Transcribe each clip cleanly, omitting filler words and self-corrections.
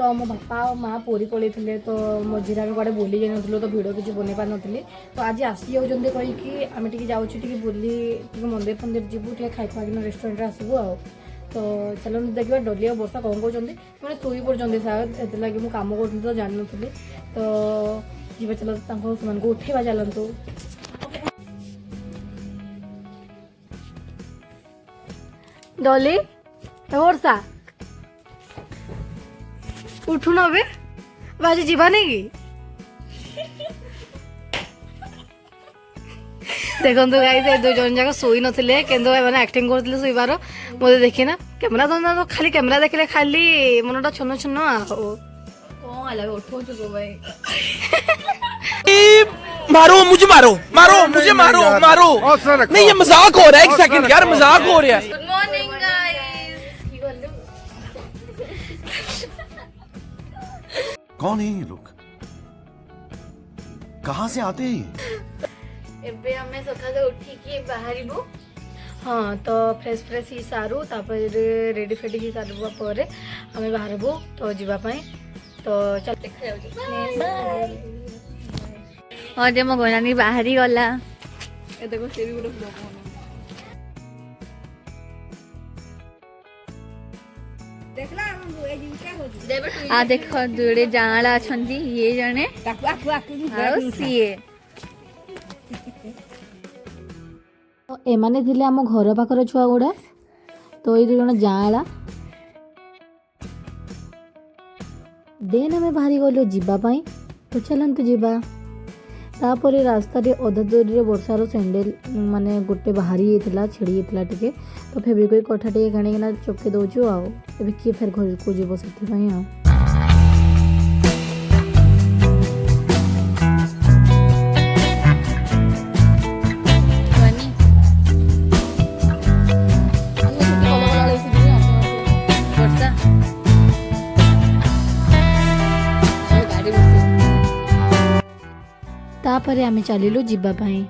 तो मो बापा और माँ पूरी पलि तो मझीरे आम कड़े बुली जाइन तो भिड किसी बन पार नी तो आज आसी जाऊँगी कहीकि आम टे जाऊँ बुली मंदिर फंदिर जीवु टे खाई खुआकिन रेस्टोरेंट आसबू आ तो चलो देखिए डली और बर्षा कौन कहते मैंने शोई पड़ते शायद ये लगे मुझे कम कर तो जान नी तो जी चलो से उठेवा चलतु डली वर्षा उठुन अबे आज जीवा नहीं कि देखो गाइस दो जन जाक शोई नथिले केंदो माने एक्टिंग करथिले शोइबार मोते देखि ना कैमरा तो खाली कैमरा देखले खाली मनटा छन छन आ कोन अलग उठो जो भाई मारो मुझे मारो मारो मुझे मारो मारो नहीं ये मजाक हो रहा है एक सेकंड यार मजाक हो रहा है। गुड मॉर्निंग गाइस कौन है ये लोग कहाँ से आते हैं एबे हमें सकाले उठिकी बाहरिबु हाँ तो फ्रेश फ्रेश ही सारू तापर रेडी फेडी ही सारू पर हमें बाहरबु तो जीवा पाई तो चल देखा जाऊ और जे मो गनानी बाहरी गला ए देखो से भी गुड ब्लॉग आ देखो जोड़े जांला अछंती ये जने आउ सीए एमाने थिले आम घर पाखर छुआ गुड़ा तो ये जन जाँला देन आम बाहरी गलु जीवाई तो चलतु जीवा तापर रास्ता अधा दूरी वर्षार सैंडल माने गोटे बाहरी होता छिड़ी होता टे तो फेब्रिक कठा टे काणिकिना चपके दौचु आउ किए फेर घर को जीव से तापर आमे चलिलु जीवा पाई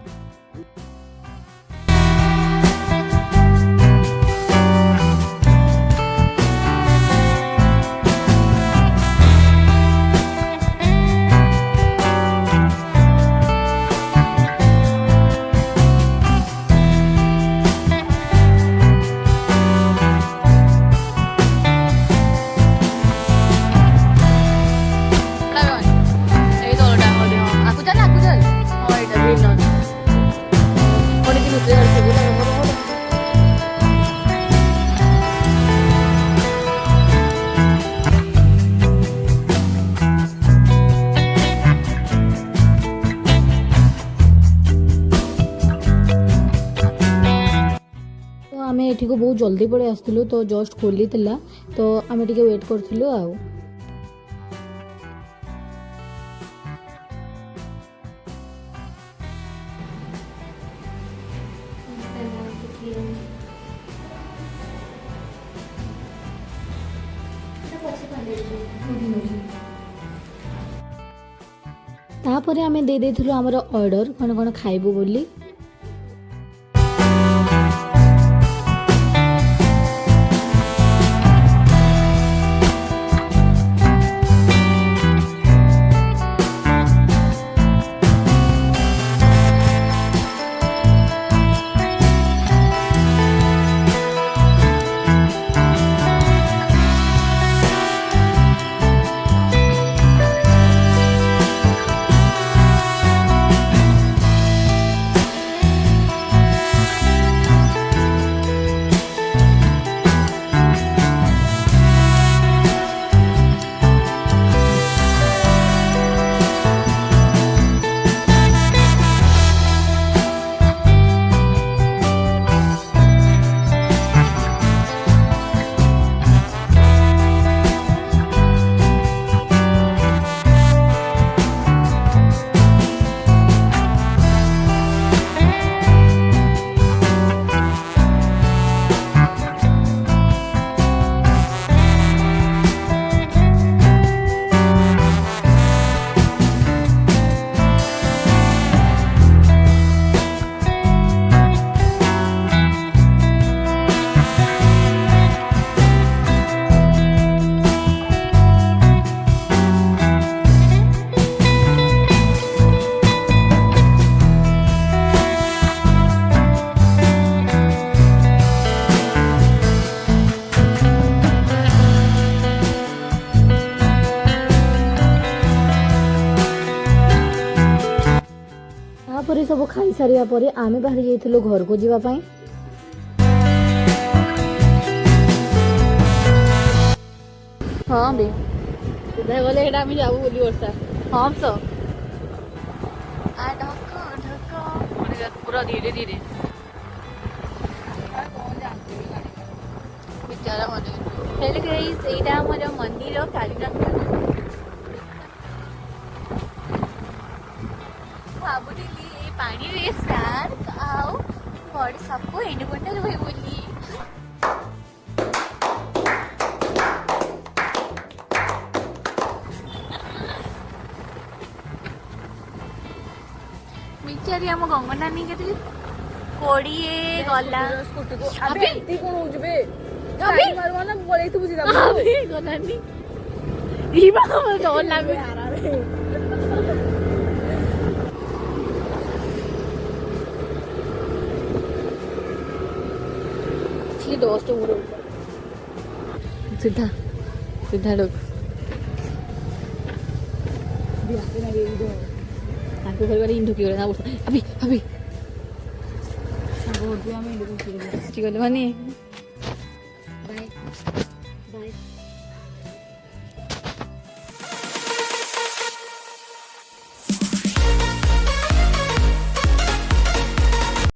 आम एठी को बहुत जल्दी पड़े आसलु तो जस्ट खोली तो आम टे वेट करूँ आ तापर आम दे देथिलु हमर ऑर्डर कौन कौन खाइबु बोली खाई सारिया परे आमे बाहर जाइथिलु घर को जीवा पई। हाँ बे सीधा गले हेटा आम जाऊ बोली वर्षा हाँ तो पूरा धीरे धीरे बेचारा हेल्ले गाइस एटा हमर मंदिर कालीनाथ भाबुली ए पानी रे स्नान आउ बड़ी सबको एंडबंडा रहे बोली मिचारी आम गंगनानी के 20 गला अभी कौन हो जबे अभी मारवाना बोले तू बुझी अभी गलानी रीबा को डर लागे ये दोस्त उड़ सीधा सीधा लोग aku kali Indo kira na bos. Abi. Sabar dia main Indo kira. Cikgu mana? Bye.